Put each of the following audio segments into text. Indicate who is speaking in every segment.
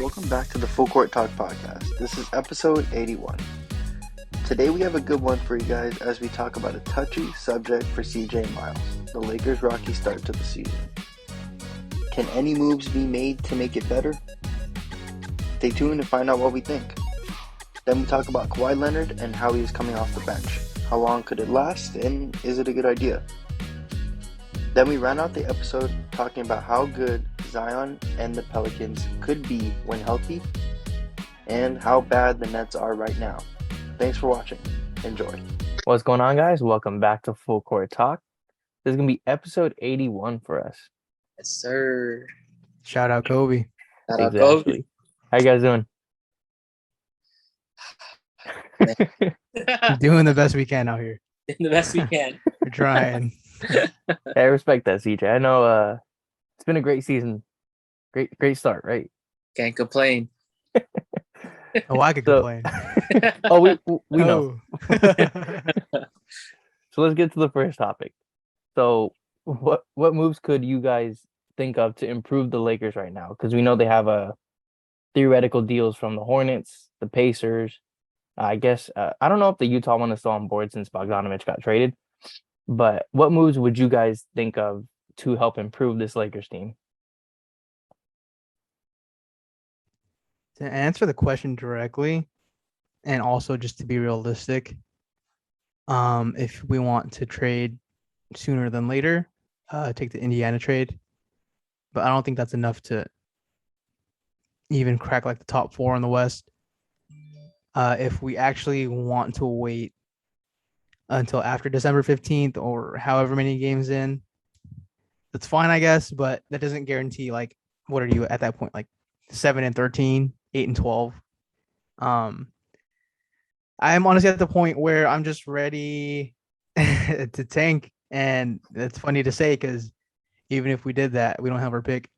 Speaker 1: Welcome back to the Full Court Talk podcast. This is episode 81. Today we have a good one for you guys as we talk about a touchy subject for CJ and Myles, the Lakers' rocky start to the season. Can any moves be made to make it better? Stay tuned to find out what we think. Then we talk about Kawhi Leonard and how he is coming off the bench. How long could it last, and is it a good idea? Then we round out the episode talking about how good Zion and the Pelicans could be when healthy, and how bad the Nets are right now. Thanks for watching. Enjoy.
Speaker 2: What's going on, guys? Welcome back to Full Court Talk. This is going to be episode 81 for us.
Speaker 3: Yes, sir.
Speaker 4: Shout out Kobe.
Speaker 3: Shout out Kobe.
Speaker 2: How you guys doing?
Speaker 4: Doing the best we can out here.
Speaker 3: The best we can.
Speaker 4: We're trying.
Speaker 2: I respect that, CJ. I know it's been a great season. Great start, right?
Speaker 3: Can't complain.
Speaker 4: Oh, I could complain.
Speaker 2: Oh, we know.
Speaker 4: Oh.
Speaker 2: So let's get to the first topic. So what moves could you guys think of to improve the Lakers right now? Because we know they have theoretical deals from the Hornets, the Pacers. I guess I don't know if the Utah one is still on board since Bogdanovich got traded. But what moves would you guys think of to help improve this Lakers team?
Speaker 4: To answer the question directly, and also just to be realistic, if we want to trade sooner than later, take the Indiana trade. But I don't think that's enough to even crack like the top 4 in the West. If we actually want to wait until after December 15th or however many games in, that's fine, I guess, but that doesn't guarantee, like, what are you at that point, like 7-13, 8-12. I am honestly at the point where I'm just ready to tank, and it's funny to say because even if we did that, we don't have our pick.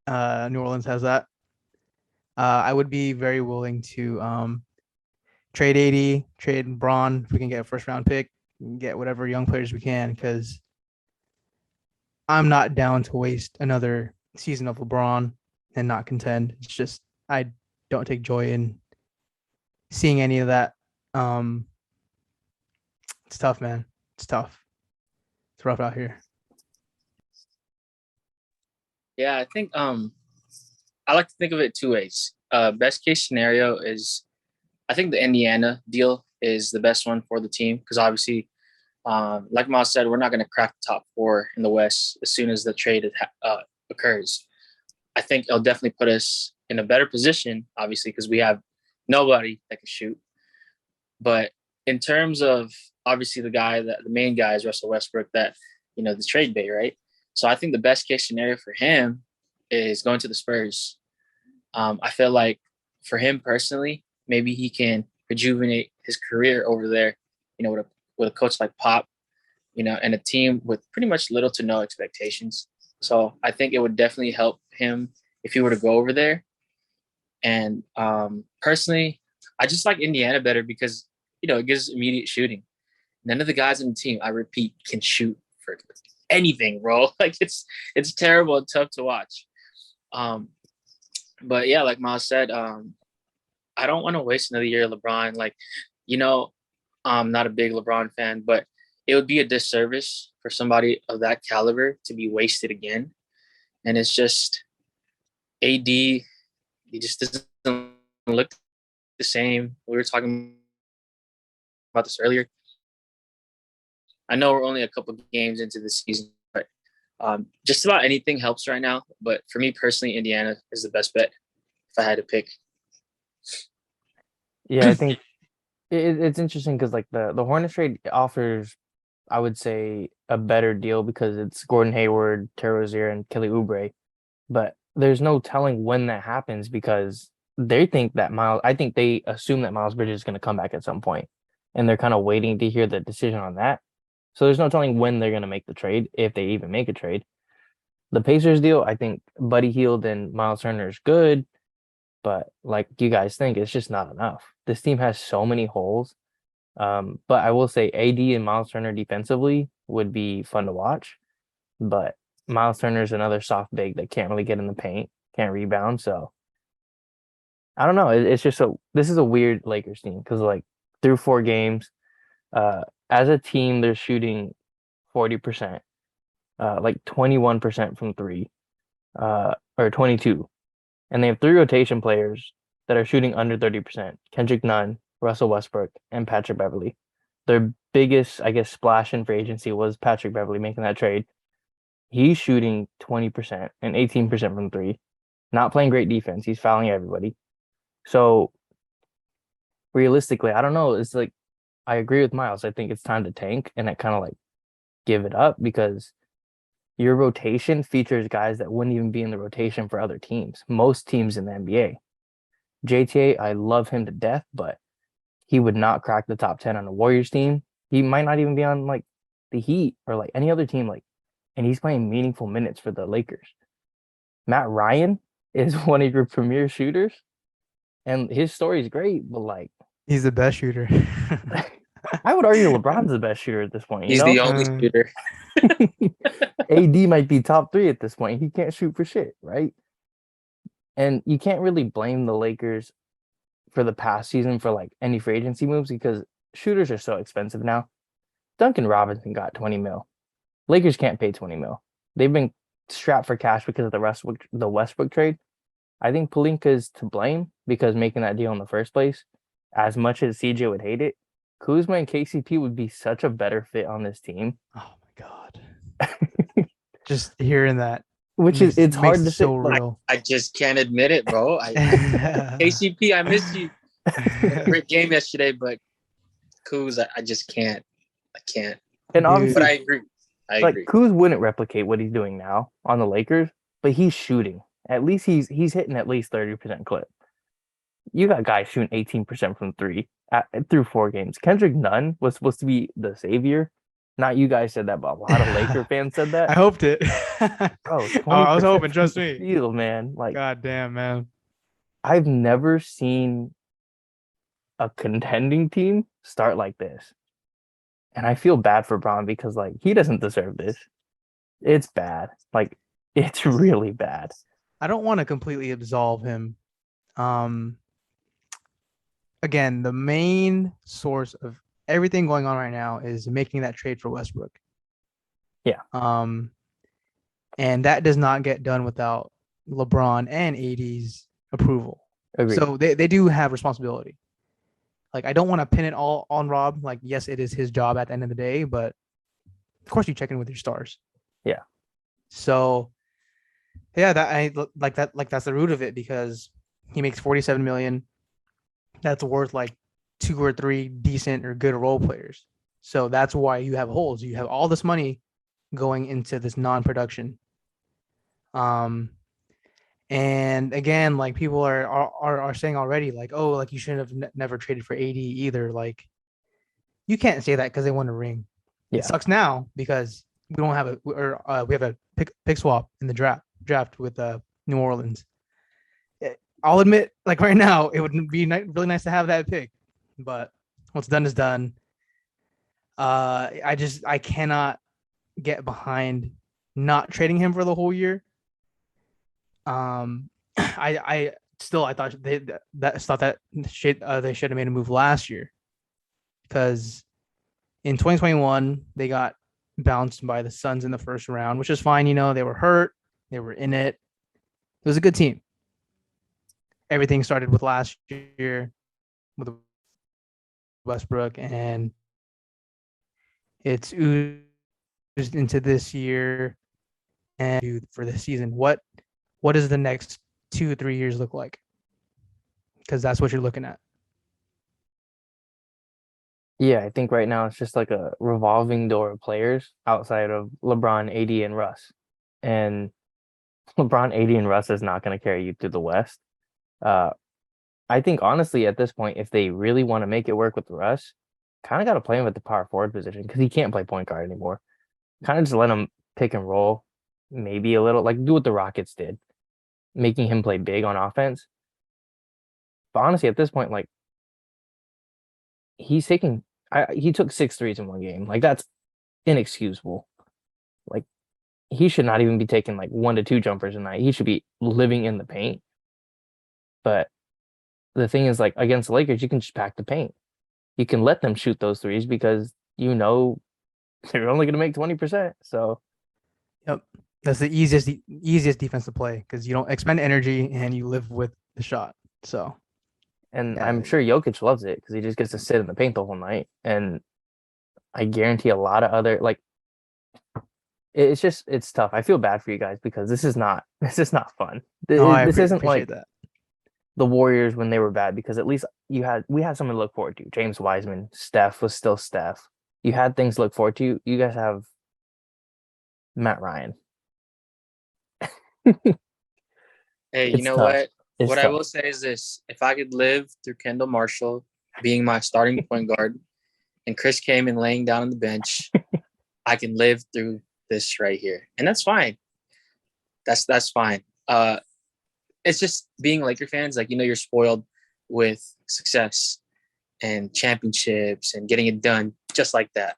Speaker 4: New Orleans has that. I would be very willing to trade 80, trade Braun if we can get a first round pick, get whatever young players we can, because I'm not down to waste another season of LeBron and not contend. It's just I don't take joy in seeing any of that. It's tough, man. It's tough. It's rough out here.
Speaker 3: Yeah, I think I like to think of it two ways. Best case scenario is I think the Indiana deal is the best one for the team because obviously, like Myles said, we're not going to crack the top 4 in the West as soon as the trade occurs. I think it'll definitely put us in a better position, obviously, because we have nobody that can shoot. But in terms of obviously the main guy is Russell Westbrook, that the trade bait, right? So I think the best case scenario for him is going to the Spurs. I feel like for him personally, maybe he can rejuvenate his career over there, with a coach like Pop, and a team with pretty much little to no expectations. So I think it would definitely help him if he were to go over there. And personally, I just like Indiana better because, it gives immediate shooting. None of the guys on the team, I repeat, can shoot for anything, bro. Like it's terrible and tough to watch. But yeah, like Myles said, I don't want to waste another year of LeBron. Like, I'm not a big LeBron fan, but it would be a disservice for somebody of that caliber to be wasted again. And it's just AD, he just doesn't look the same. We were talking about this earlier. I know we're only a couple of games into the season, but just about anything helps right now. But for me personally, Indiana is the best bet if I had to pick.
Speaker 2: Yeah, I think it's interesting because like the Hornets trade offers, I would say, a better deal because it's Gordon Hayward, Terry Rozier, and Kelly Oubre. But there's no telling when that happens because they think that I think they assume that Miles Bridges is going to come back at some point, and they're kind of waiting to hear the decision on that. So there's no telling when they're going to make the trade, if they even make a trade. The Pacers deal, I think Buddy Hield and Miles Turner is good, but like you guys think, it's just not enough. This team has so many holes. But I will say AD and Miles Turner defensively would be fun to watch. But Myles Turner is another soft big that can't really get in the paint, can't rebound. So I don't know. It's just this is a weird Lakers team because like through 4 games, as a team they're shooting 40%, like 21% from three, or 22, and they have 3 rotation players that are shooting under 30%. Kendrick Nunn, Russell Westbrook, and Patrick Beverly. Their biggest, I guess, splash in free agency was Patrick Beverly making that trade. He's shooting 20% and 18% from three. Not playing great defense. He's fouling everybody. So realistically, I don't know. It's like I agree with Myles. I think it's time to tank and I kind of like give it up because your rotation features guys that wouldn't even be in the rotation for other teams. Most teams in the NBA. JTA, I love him to death, but he would not crack the top 10 on the Warriors team. He might not even be on like the Heat or like any other team, like, and he's playing meaningful minutes for the Lakers. Matt Ryan is one of your premier shooters, and his story is great, but like
Speaker 4: He's the best shooter.
Speaker 2: I would argue LeBron's the best shooter at this point.
Speaker 3: He's the only shooter.
Speaker 2: AD might be top 3 at this point. He can't shoot for shit, right? And you can't really blame the Lakers for the past season for like any free agency moves because shooters are so expensive now. Duncan Robinson got 20 mil. Lakers can't pay 20 mil. They've been strapped for cash because of the Westbrook trade. I think Pelinka is to blame because making that deal in the first place, as much as CJ would hate it, Kuzma and KCP would be such a better fit on this team.
Speaker 4: Oh my God. Just hearing that.
Speaker 2: Which is it's hard to
Speaker 4: so
Speaker 2: say.
Speaker 4: Real.
Speaker 3: I just can't admit it, bro. KCP, I miss you. Great game yesterday, but Kuz, I just can't. I can't.
Speaker 2: And obviously,
Speaker 3: but I agree. I agree.
Speaker 2: Kuz wouldn't replicate what he's doing now on the Lakers, but he's shooting. At least he's hitting at least 30% clip. You got guys shooting 18% from three through 4 games. Kendrick Nunn was supposed to be the savior. Not you guys said that, but a lot of Laker fans said that.
Speaker 4: I hoped it.
Speaker 2: Bro,
Speaker 4: I was hoping, trust me.
Speaker 2: Field, man. Like,
Speaker 4: God damn, man.
Speaker 2: I've never seen a contending team start like this. And I feel bad for Braun because like he doesn't deserve this. It's bad. Like it's really bad.
Speaker 4: I don't want to completely absolve him. Again, the main source of everything going on right now is making that trade for Westbrook.
Speaker 2: Yeah.
Speaker 4: And that does not get done without LeBron and AD's approval.
Speaker 2: Agreed.
Speaker 4: So they do have responsibility. Like, I don't want to pin it all on Rob. Like, yes, it is his job at the end of the day, but of course you check in with your stars.
Speaker 2: Yeah.
Speaker 4: So, yeah, that's the root of it because he makes $47 million. That's worth like 2 or 3 decent or good role players. So that's why you have holes. You have all this money going into this non-production. And again, like people are saying already, like, oh, like you shouldn't have never traded for AD either. Like, you can't say that because they won a ring.
Speaker 2: Yeah.
Speaker 4: It sucks now because we don't have we have a pick swap in the draft with New Orleans. I'll admit, like right now, it would be really nice to have that pick, but what's done is done. I cannot get behind not trading him for the whole year. I thought they should have made a move last year because in 2021 they got bounced by the Suns in the first round, which is fine. You know, they were hurt, they were in it. It was a good team. Everything started with last year with Westbrook, and it's oozed into this year and for this season. What does the next 2 or 3 years look like? Because that's what you're looking at.
Speaker 2: Yeah, I think right now it's just like a revolving door of players outside of LeBron, AD, and Russ. And LeBron, AD, and Russ is not going to carry you through the West. I think honestly at this point, if they really want to make it work with Russ, kind of got to play him at the power forward position because he can't play point guard anymore. Kind of just let him pick and roll, maybe a little, like do what the Rockets did, making him play big on offense. But honestly, at this point, like he took 6 threes in one game. Like that's inexcusable. Like he should not even be taking like 1 to 2 jumpers a night. He should be living in the paint. But the thing is, like, against the Lakers, you can just pack the paint. You can let them shoot those threes because you know they're only going to make 20%. So,
Speaker 4: Yep. That's the easiest defense to play because you don't expend energy and you live with the shot. So,
Speaker 2: and
Speaker 4: yeah,
Speaker 2: I'm sure Jokic loves it because he just gets to sit in the paint the whole night. And I guarantee a lot of other, like, it's tough. I feel bad for you guys because this is not fun.
Speaker 4: no, I
Speaker 2: This isn't
Speaker 4: appreciate
Speaker 2: like
Speaker 4: that.
Speaker 2: the Warriors when they were bad, because at least we had something to look forward to. James Wiseman, Steph was still Steph. You had things to look forward to. You guys have Matt Ryan.
Speaker 3: Hey, you
Speaker 2: It's
Speaker 3: know
Speaker 2: tough.
Speaker 3: what?
Speaker 2: It's
Speaker 3: What I
Speaker 2: tough.
Speaker 3: will say is this: if I could live through Kendall Marshall being my starting point guard and Chris Kaman laying down on the bench, I can live through this right here, and that's fine. That's fine. It's just being Laker fans, like, you're spoiled with success and championships and getting it done just like that,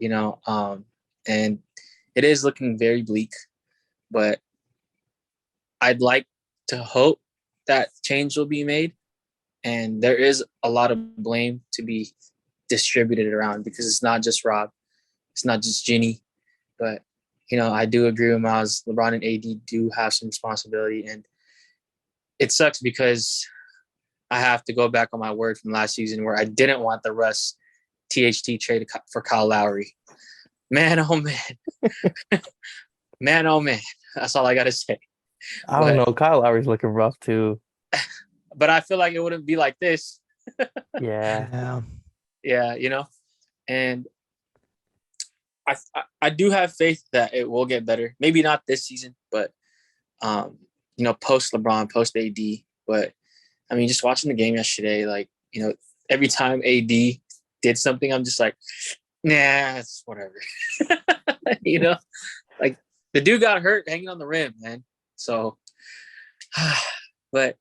Speaker 3: and it is looking very bleak, but I'd like to hope that change will be made. And there is a lot of blame to be distributed around because it's not just Rob, it's not just Ginny, but I do agree with Myles. LeBron and AD do have some responsibility, and it sucks because I have to go back on my word from last season where I didn't want the Russ THT trade for Kyle Lowry. Man, oh man, man, oh man. That's all I gotta say.
Speaker 2: I don't know. Kyle Lowry's looking rough too.
Speaker 3: But I feel like it wouldn't be like this.
Speaker 2: Yeah.
Speaker 3: Yeah, and I do have faith that it will get better. Maybe not this season, but post LeBron, post AD. But I mean, just watching the game yesterday, like, every time AD did something, I'm just like, nah, it's whatever. Like, the dude got hurt hanging on the rim, man. So, but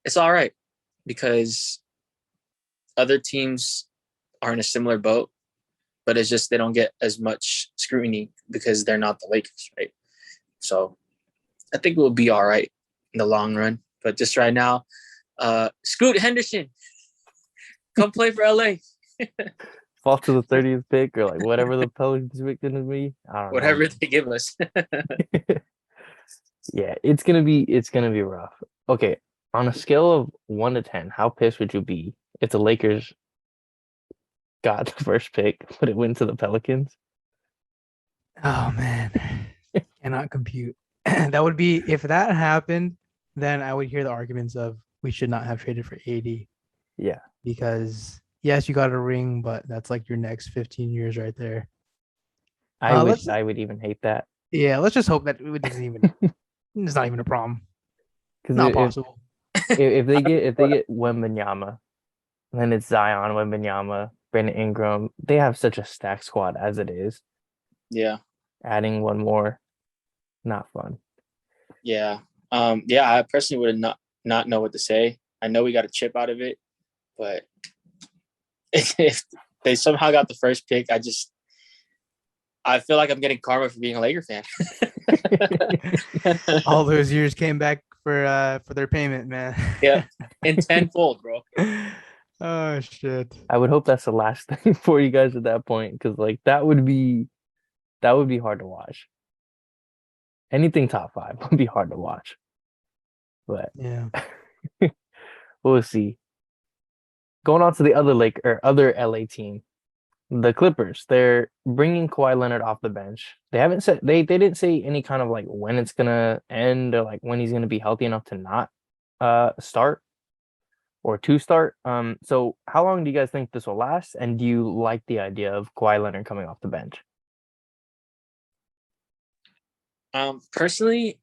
Speaker 3: it's all right because other teams are in a similar boat, but it's just they don't get as much scrutiny because they're not the Lakers, right? So I think we'll be all right in the long run. But just right now, Scoot Henderson, come play for LA.
Speaker 2: Fall to the 30th pick or like whatever the Pelicans pick going to be. I don't
Speaker 3: Whatever
Speaker 2: know.
Speaker 3: they give us.
Speaker 2: Yeah, it's gonna be rough. Okay, on a scale of 1 to 10, how pissed would you be if the Lakers got the first pick, but it went to the Pelicans?
Speaker 4: Oh man, cannot compute. That would be if that happened. Then I would hear the arguments of we should not have traded for AD
Speaker 2: Yeah,
Speaker 4: because yes, you got a ring, but that's like your next 15 years right there.
Speaker 2: I would even hate that
Speaker 4: Let's just hope that it doesn't even. It's not even a problem.
Speaker 2: because
Speaker 4: Not possible.
Speaker 2: if they get Wembanyama, then it's Zion, Wembanyama, Brandon Ingram. They have such a stacked squad as it is.
Speaker 3: Yeah.
Speaker 2: Adding one more, not fun.
Speaker 3: Yeah. I personally would not know what to say. I know we got a chip out of it, but if they somehow got the first pick, I feel like I'm getting karma for being a Laker fan.
Speaker 4: All those years came back for their payment, man.
Speaker 3: Yeah, in tenfold, bro.
Speaker 4: Oh shit.
Speaker 2: I would hope that's the last thing for you guys at that point, because like that would be hard to watch. Anything top 5 would be hard to watch. But
Speaker 4: Yeah.
Speaker 2: we'll see. Going on to the other LA team, the Clippers. They're bringing Kawhi Leonard off the bench. They haven't said they didn't say any kind of like when it's gonna end or like when he's gonna be healthy enough to not start or to start. So how long do you guys think this will last? And do you like the idea of Kawhi Leonard coming off the bench?
Speaker 3: Personally,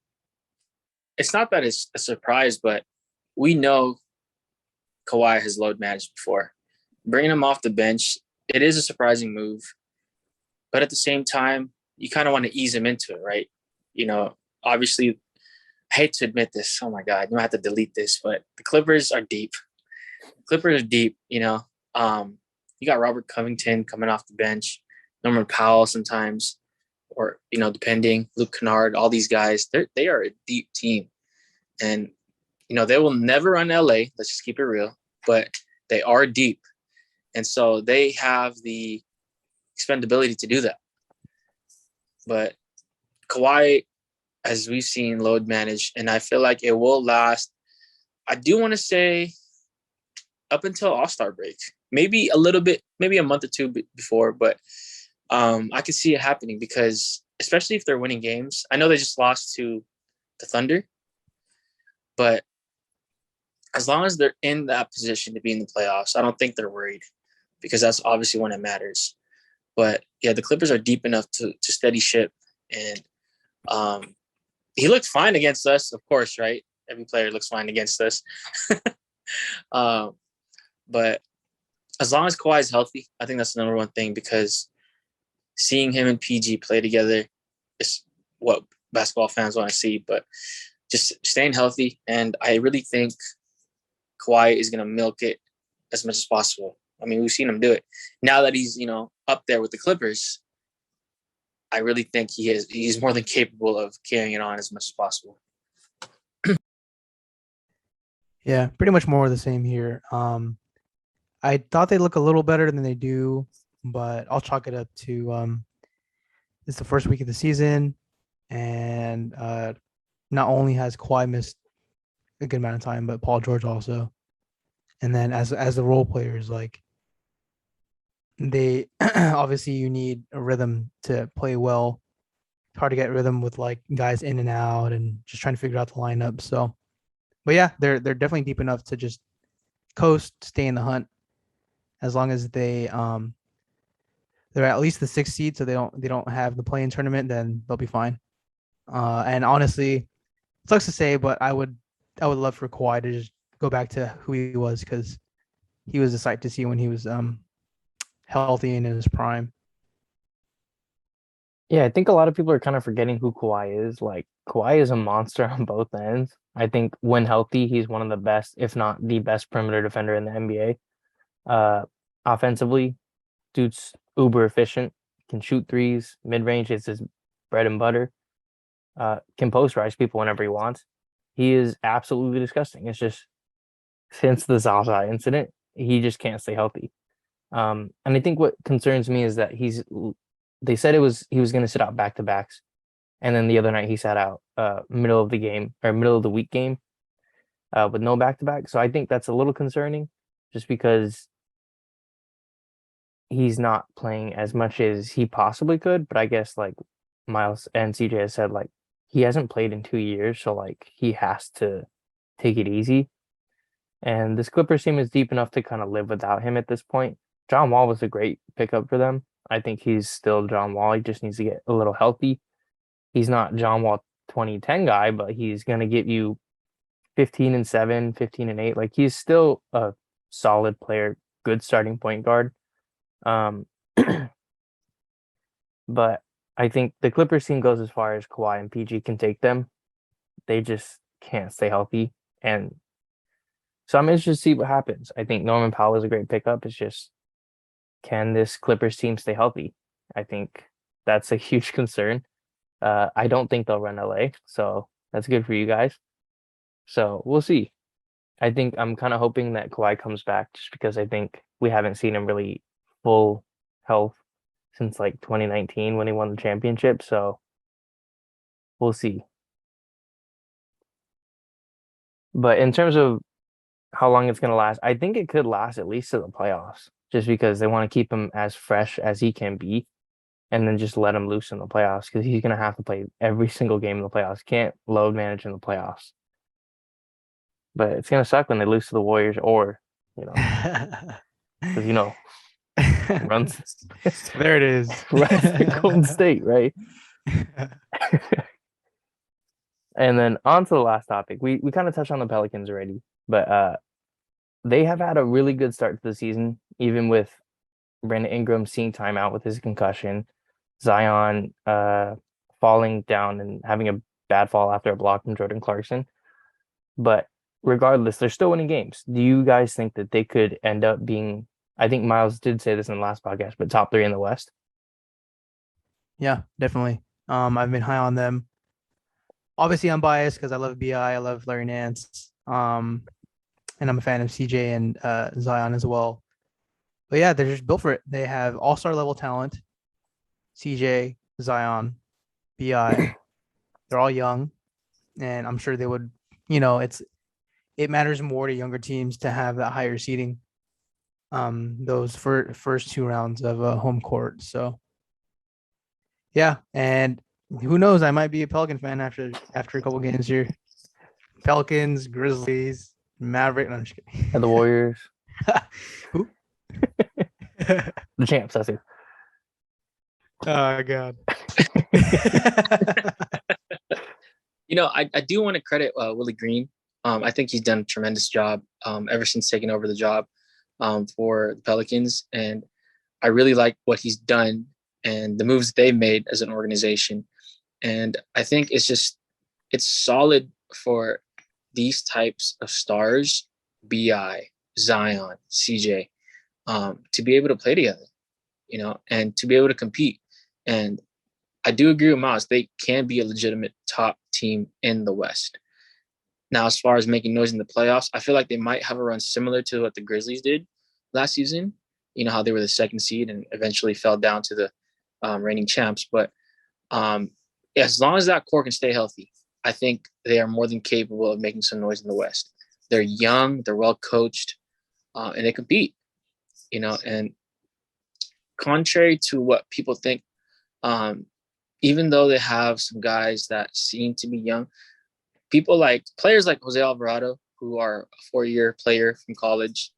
Speaker 3: it's not that it's a surprise, but we know Kawhi has load managed before. Bringing him off the bench, it is a surprising move. But at the same time, you kind of want to ease him into it, right? Obviously, I hate to admit this. Oh my God, you might have to delete this, but the Clippers are deep. You got Robert Covington coming off the bench, Norman Powell sometimes, or, depending, Luke Kennard, all these guys, they are a deep team. And, they will never run LA. Let's just keep it real. But they are deep. And so they have the expendability to do that. But Kawhi, as we've seen, load manage, and I feel like it will last. I do want to say up until All-Star break, maybe a little bit, maybe a month or two before, but I could see it happening because especially if they're winning games. I know they just lost to the Thunder, but as long as they're in that position to be in the playoffs, I don't think they're worried because that's obviously when it matters. But yeah, the Clippers are deep enough to steady ship. And he looked fine against us, of course, right? Every player looks fine against us. But as long as Kawhi is healthy, I think that's the number one thing because seeing him and PG play together is what basketball fans want to see. But just staying healthy, and I really think Kawhi is going to milk it as much as possible. I mean, we've seen him do it. Now that he's, up there with the Clippers, I really think he's more than capable of carrying it on as much as possible.
Speaker 4: Yeah, pretty much more of the same here. I thought they look a little better than they do, but I'll chalk it up to it's the first week of the season, and not only has Kawhi missed a good amount of time, but Paul George also. And then as the role players, like they obviously you need a rhythm to play well. It's hard to get rhythm with like guys in and out and just trying to figure out the lineup. So, but yeah, they're definitely deep enough to just coast, stay in the hunt, as long as they're at least the 6th seed, so they don't have the play-in tournament, then they'll be fine. And honestly, it sucks to say, but I would love for Kawhi to just go back to who he was because he was a sight to see when he was healthy and in his prime.
Speaker 2: Yeah, I think a lot of people are kind of forgetting who Kawhi is. Like, Kawhi is a monster on both ends. I think when healthy, he's one of the best, if not the best perimeter defender in the NBA. Offensively, dude's uber efficient, can shoot threes, mid-range is his bread and butter. Can posterize people whenever he wants. He is absolutely disgusting. It's just since the Zaza incident, he just can't stay healthy. And I think what concerns me is that they said he was going to sit out back-to-backs. And then the other night he sat out middle of the week game with no back-to-back. So I think that's a little concerning just because he's not playing as much as he possibly could. But I guess like Myles and CJ has said, like he hasn't played in 2 years. So like he has to take it easy. And this Clippers team is deep enough to kind of live without him at this point. John Wall was a great pickup for them. I think he's still John Wall. He just needs to get a little healthy. He's not John Wall 2010 guy, but he's going to get you 15-7, 15-8. Like he's still a solid player, good starting point guard. But I think the Clippers team goes as far as Kawhi and PG can take them. They just can't stay healthy. And so I'm interested to see what happens. I think Norman Powell is a great pickup. It's just, can this Clippers team stay healthy? I think that's a huge concern. I don't think they'll run LA, so that's good for you guys. So we'll see. I think I'm kind of hoping that Kawhi comes back just because I think we haven't seen him really full health since like 2019 when he won the championship. So we'll see. But in terms of how long it's going to last, I think it could last at least to the playoffs just because they want to keep him as fresh as he can be and then just let him loose in the playoffs because he's going to have to play every single game in the playoffs. Can't load manage in the playoffs. But it's going to suck when they lose to the Warriors or, because, runs.
Speaker 4: There it is.
Speaker 2: Runs to Golden State, right? And then on to the last topic. We kind of touched on the Pelicans already, but they have had a really good start to the season, even with Brandon Ingram seeing time out with his concussion, Zion falling down and having a bad fall after a block from Jordan Clarkson. But regardless, they're still winning games. Do you guys think that they could end up being, I think Myles did say this in the last podcast, but top 3 in the West?
Speaker 4: Yeah, definitely. I've been high on them. Obviously, I'm biased because I love BI. I love Larry Nance. And I'm a fan of CJ and Zion as well. But yeah, they're just built for it. They have all-star level talent. CJ, Zion, BI. They're all young, and I'm sure they would. It matters more to younger teams to have that higher seeding. Those first 2 rounds of home court. So yeah, and who knows? I might be a Pelican fan after a couple games here. Pelicans, Grizzlies, Maverick. No, I'm just kidding.
Speaker 2: And the Warriors,
Speaker 4: Who?
Speaker 2: the champs. That's it.
Speaker 4: Oh God.
Speaker 3: I do want to credit Willie Green. I think he's done a tremendous job ever since taking over the job for the Pelicans. And I really like what he's done and the moves they've made as an organization. And I think it's solid for these types of stars, BI, Zion, CJ, to be able to play together, and to be able to compete. And I do agree with Myles. They can be a legitimate top team in the West. Now, as far as making noise in the playoffs, I feel like they might have a run similar to what the Grizzlies did last season. You know how they were the second seed and eventually fell down to the reigning champs. But as long as that core can stay healthy, I think they are more than capable of making some noise in the West. They're young, they're well coached, and they compete. And contrary to what people think, even though they have some guys that seem to be young, players like Jose Alvarado, who are a 4-year player from college,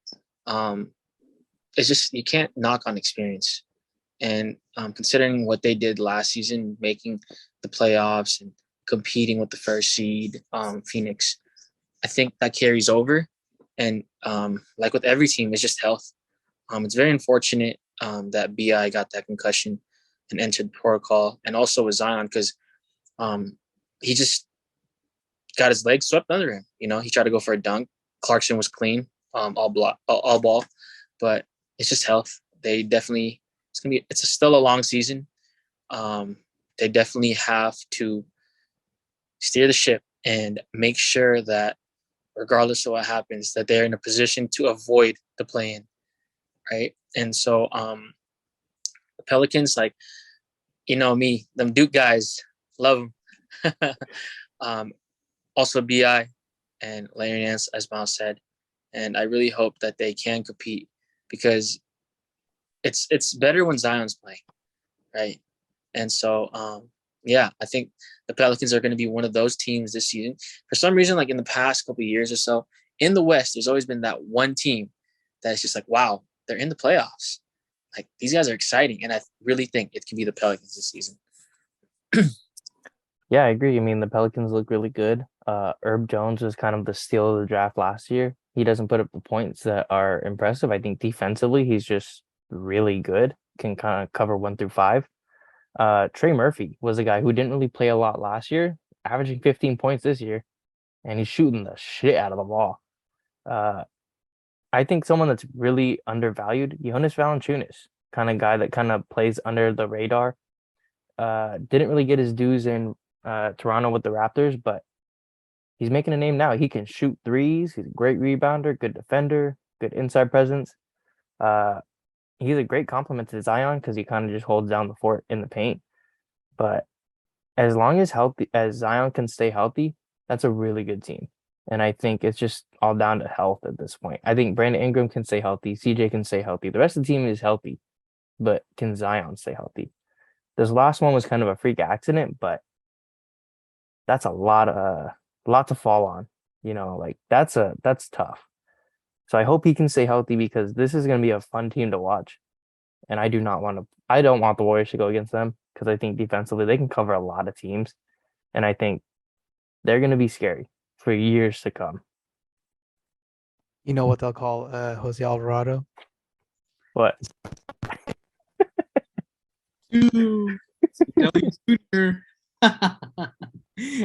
Speaker 3: it's just you can't knock on experience. And considering what they did last season, making the playoffs and competing with the first seed, Phoenix, I think that carries over. And like with every team, it's just health. It's very unfortunate that BI got that concussion and entered the protocol, and also with Zion because he just got his legs swept under him. He tried to go for a dunk. Clarkson was clean, all ball, but it's just health. They definitely it's still a long season. They definitely have to steer the ship and make sure that regardless of what happens, that they're in a position to avoid the play-in, right? And so the Pelicans, me, them Duke guys, love them. Also BI and Larry Nance, as Myles said. And I really hope that they can compete because it's better when Zion's playing, right? And so, I think the Pelicans are going to be one of those teams this season. For some reason, like in the past couple of years or so, in the West, there's always been that one team that's just like, wow, they're in the playoffs. Like, these guys are exciting. And I really think it can be the Pelicans this season.
Speaker 2: Yeah, I agree. I mean, the Pelicans look really good. Herb Jones was kind of the steal of the draft last year. He doesn't put up the points that are impressive. I think defensively, he's just really good, can kind of cover 1 through 5. Trey Murphy was a guy who didn't really play a lot last year, averaging 15 points this year, and he's shooting the shit out of the ball. I think someone that's really undervalued, Jonas Valanciunas, kind of guy that kind of plays under the radar. Didn't really get his dues in Toronto with the Raptors, but he's making a name now. He can shoot threes. He's a great rebounder, good defender, good inside presence. He's a great compliment to Zion because he kind of just holds down the fort in the paint. But as long as Zion can stay healthy, that's a really good team. And I think it's just all down to health at this point. I think Brandon Ingram can stay healthy. CJ can stay healthy. The rest of the team is healthy, but can Zion stay healthy? This last one was kind of a freak accident, but that's a lot to fall on. That's tough. So I hope he can stay healthy because this is going to be a fun team to watch. And I don't want the Warriors to go against them because I think defensively they can cover a lot of teams. And I think they're going to be scary for years to come.
Speaker 4: You know what they'll call Jose Alvarado?
Speaker 2: What?
Speaker 4: Junior.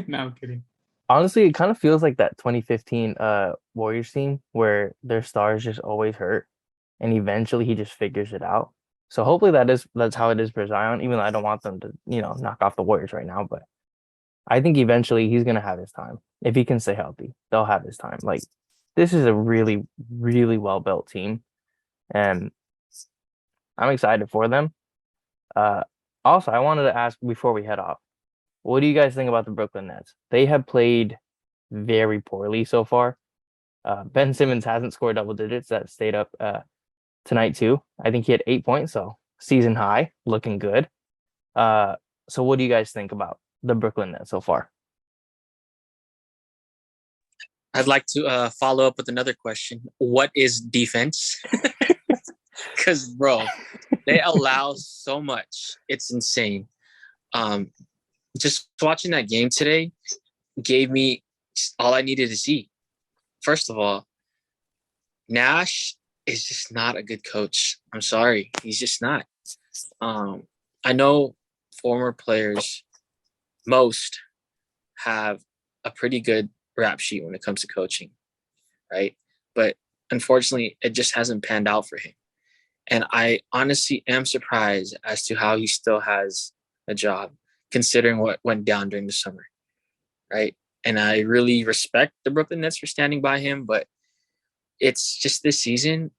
Speaker 4: No, I'm kidding.
Speaker 2: Honestly, it kind of feels like that 2015 Warriors team where their stars just always hurt, and eventually he just figures it out. So hopefully that's how it is for Zion. Even though I don't want them to knock off the Warriors right now, but I think eventually he's gonna have his time. if he can stay healthy, they'll have his time. Like, this is a really, really well built team, and I'm excited for them. Uh, Also, I wanted to ask before we head off, what do you guys think about the Brooklyn Nets? They have played very poorly so far. Ben Simmons hasn't scored double digits. That stayed up tonight too. I think he had 8 points, so season high, looking good. So what do you guys think about the Brooklyn Nets so far?
Speaker 3: I'd like to follow up with another question. What is defense? Because, bro, they allow so much. It's insane. Just watching that game today gave me all I needed to see. First of all, Nash is just not a good coach. I'm sorry. He's just not. I know former players, most have a pretty good rap sheet when it comes to coaching, right? But unfortunately, it just hasn't panned out for him. And I honestly am surprised as to how he still has a job, considering what went down during the summer, right? And I really respect the Brooklyn Nets for standing by him, but it's just this season.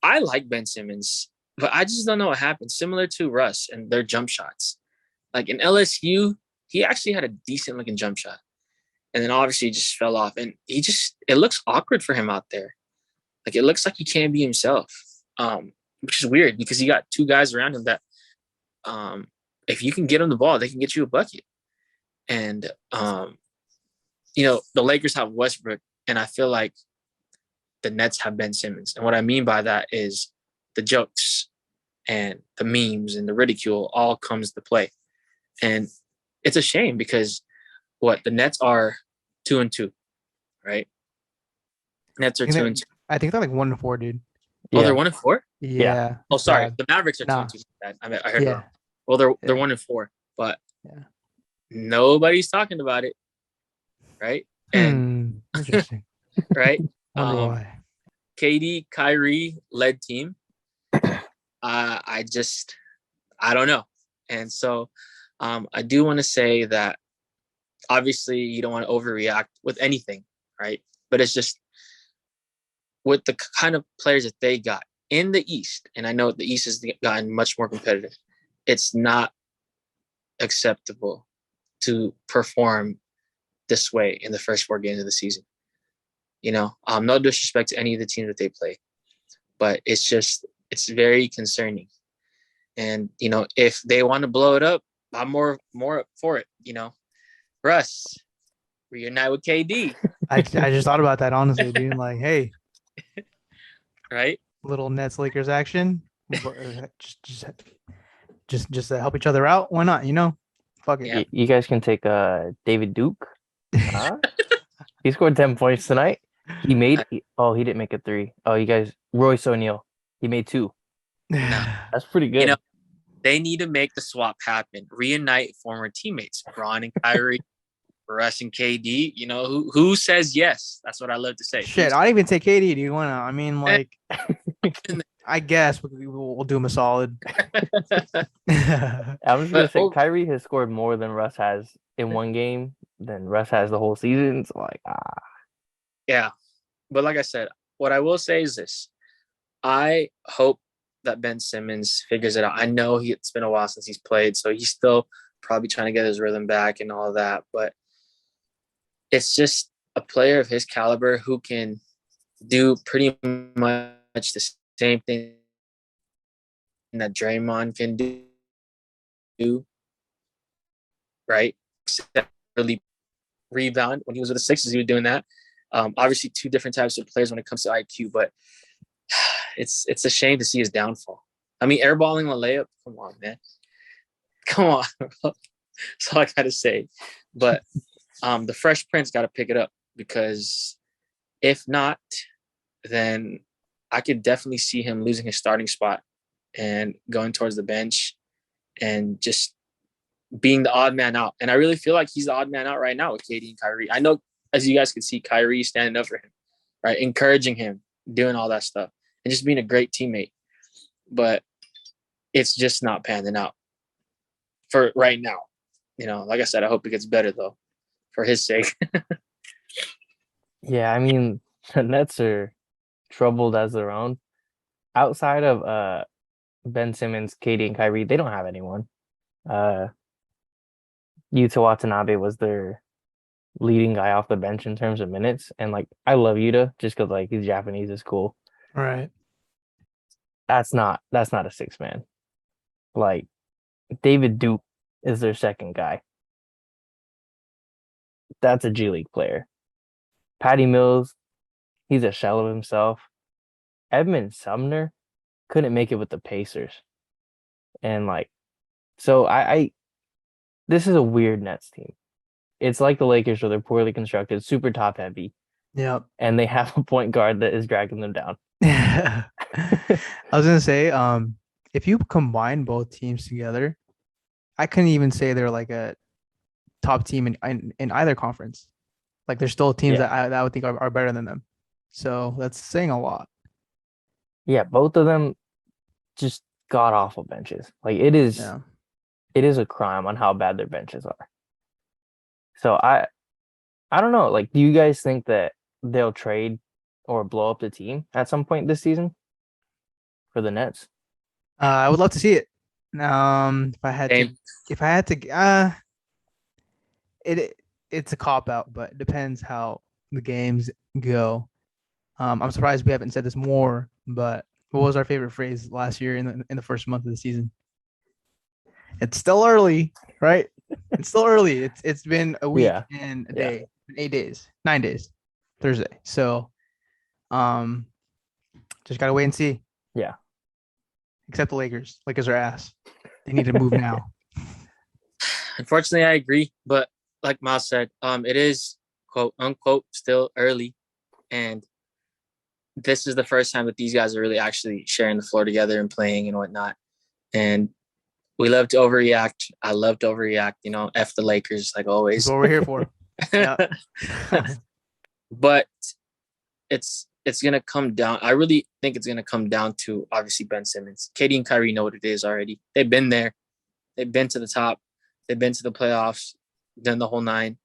Speaker 3: I like Ben Simmons, but I just don't know what happened. Similar to Russ and their jump shots. Like in LSU, he actually had a decent looking jump shot. And then obviously he just fell off. And it looks awkward for him out there. Like it looks like he can't be himself, which is weird because he got two guys around him that if you can get him the ball, they can get you a bucket. And, the Lakers have Westbrook, and I feel like the Nets have Ben Simmons. And what I mean by that is the jokes and the memes and the ridicule all comes to play. And it's a shame because the Nets are 2-2, right? Nets are 2-2.
Speaker 4: I think they're like 1-4, dude.
Speaker 3: Oh, they're 1-4?
Speaker 4: Yeah.
Speaker 3: Oh, sorry.
Speaker 4: Bad.
Speaker 3: The Mavericks are 2-2. I heard it wrong. Well, they're 1-4, but nobody's talking about it, right? And
Speaker 4: interesting.
Speaker 3: right?
Speaker 4: Wonder why.
Speaker 3: KD, Kyrie led team. I don't know. And so I do want to say that obviously you don't want to overreact with anything, right? But it's just with the kind of players that they got in the East, and I know the East has gotten much more competitive, it's not acceptable to perform this way in the first 4 games of the season. No disrespect to any of the teams that they play, but it's very concerning. And, if they want to blow it up, I'm more up for it. Russ, reunite with KD.
Speaker 4: I just thought about that, honestly, dude. Like, hey,
Speaker 3: right?
Speaker 4: Little Nets Lakers action. Just to help each other out. Why not? Fuck it.
Speaker 3: Yeah.
Speaker 2: You guys can take David Duke. He scored 10 points tonight. He didn't make a 3. Oh, you guys, Royce O'Neal. He made 2. That's pretty good.
Speaker 3: They need to make the swap happen. Reunite former teammates, Bron and Kyrie, Russ and KD. Who says yes? That's what I love to say.
Speaker 4: Shit, I'd even take KD. Do you want to? I mean, like, I guess we'll do him a solid.
Speaker 2: I'm just gonna say Kyrie has scored more than Russ has in one game than Russ has the whole season. So
Speaker 3: Yeah, but like I said, what I will say is this: I hope that Ben Simmons figures it out. I know it's been a while since he's played, so he's still probably trying to get his rhythm back and all that. But it's just a player of his caliber who can do pretty much the same thing that Draymond can do, right? Really rebound. When he was with the Sixers, he was doing that. Obviously, 2 different types of players when it comes to IQ, but it's a shame to see his downfall. I mean, airballing a layup, come on, man. Come on. That's all I got to say. But the Fresh Prince got to pick it up, because if not, then I could definitely see him losing his starting spot and going towards the bench and just being the odd man out. And I really feel like he's the odd man out right now with KD and Kyrie. I know, as you guys can see, Kyrie standing up for him, right? Encouraging him, doing all that stuff, and just being a great teammate. But it's just not panning out for right now. Like I said, I hope it gets better, though, for his sake.
Speaker 2: Yeah, I mean, the Nets are troubled as their own. Outside of Ben Simmons, Katie, and Kyrie, they don't have anyone. Uh, Yuta Watanabe was their leading guy off the bench in terms of minutes, and like I love Yuta just because like he's Japanese is cool.
Speaker 4: Right.
Speaker 2: That's not a six man. Like David Duke is their second guy. That's a G League player. Patty Mills, he's a shell of himself. Edmund Sumner couldn't make it with the Pacers. And like, so I this is a weird Nets team. It's like the Lakers where they're poorly constructed, super top heavy,
Speaker 4: Yep.
Speaker 2: and they have a point guard that is dragging them down.
Speaker 4: I was gonna say, if you combine both teams together, I couldn't even say they're like a top team in either conference. Like there's still teams that I would think are better than them. So that's saying a lot.
Speaker 2: Yeah, both of them just god awful benches. Like it is a crime on how bad their benches are. So I don't know. Like, do you guys think that they'll trade or blow up the team at some point this season for the Nets?
Speaker 4: I would love to see it. If I had to, it's a cop out, but it depends how the games go. I'm surprised we haven't said this more, but what was our favorite phrase last year in the first month of the season? It's still early, right? It's still early. It's been a week and a day, 8 days, 9 days, Thursday. So, just gotta wait and see.
Speaker 2: Yeah.
Speaker 4: Except the Lakers. Lakers are ass. They need to move now.
Speaker 3: Unfortunately, I agree. But like Myles said, it is quote unquote still early, and this is the first time that these guys are really actually sharing the floor together and playing and whatnot. And we love to overreact. I love to overreact. F the Lakers like always.
Speaker 4: That's what we're here for. Yeah.
Speaker 3: But it's gonna come down. I really think it's gonna come down to obviously Ben Simmons. Katie and Kyrie know what it is already. They've been there. They've been to the top. They've been to the playoffs. Done the whole nine.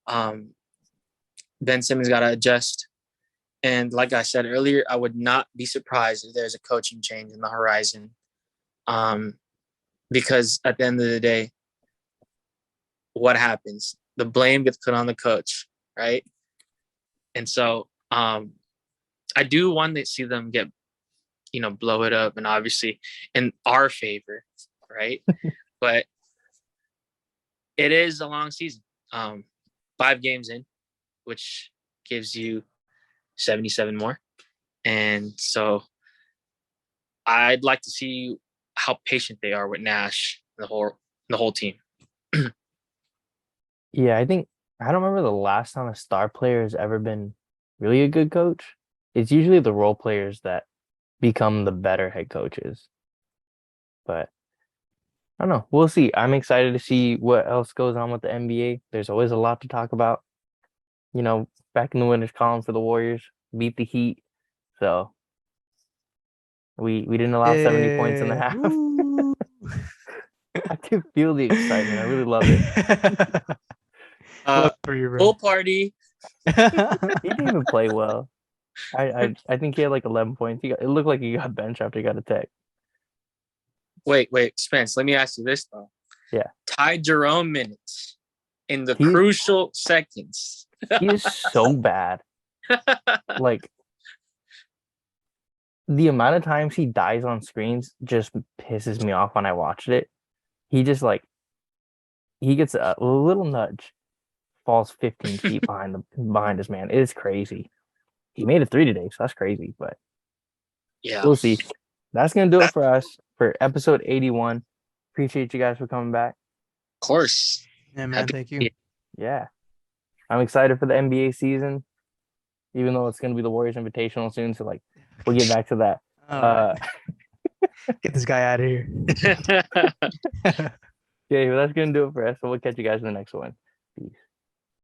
Speaker 3: Ben Simmons got to adjust. And like I said earlier, I would not be surprised if there's a coaching change in the horizon. Because at the end of the day, what happens? The blame gets put on the coach, right? And so I do want to see them get, blow it up and obviously in our favor, right? But it is a long season. 5 games in, which gives you 77 more. And so I'd like to see how patient they are with Nash, the whole team.
Speaker 2: Yeah, I don't remember the last time a star player has ever been really a good coach. It's usually the role players that become the better head coaches. But I don't know. We'll see. I'm excited to see what else goes on with the NBA. There's always a lot to talk about. Back in the winners column for the Warriors, beat the Heat. So we didn't allow 70 points in the half. I can feel the excitement. I really love it.
Speaker 3: Full party.
Speaker 2: He didn't even play well. I think he had like 11 points. It looked like he got benched after he got attacked.
Speaker 3: Wait, Spence. Let me ask you this though.
Speaker 2: Yeah.
Speaker 3: Ty Jerome minutes in the crucial seconds.
Speaker 2: He is so bad. Like the amount of times he dies on screens just pisses me off when I watched it. He just he gets a little nudge, falls 15 feet behind his man. It is crazy. He made a 3 today, so that's crazy. But
Speaker 3: yeah,
Speaker 2: we'll see. That's gonna do it for us for episode 81. Appreciate you guys for coming back.
Speaker 3: Of course.
Speaker 4: Yeah, man. Thank you.
Speaker 2: Yeah. I'm excited for the NBA season, even though it's going to be the Warriors Invitational soon. So, we'll get back to that.
Speaker 4: Right. Get this guy out of here.
Speaker 2: Okay, well, that's going to do it for us. So we'll catch you guys in the next one. Peace.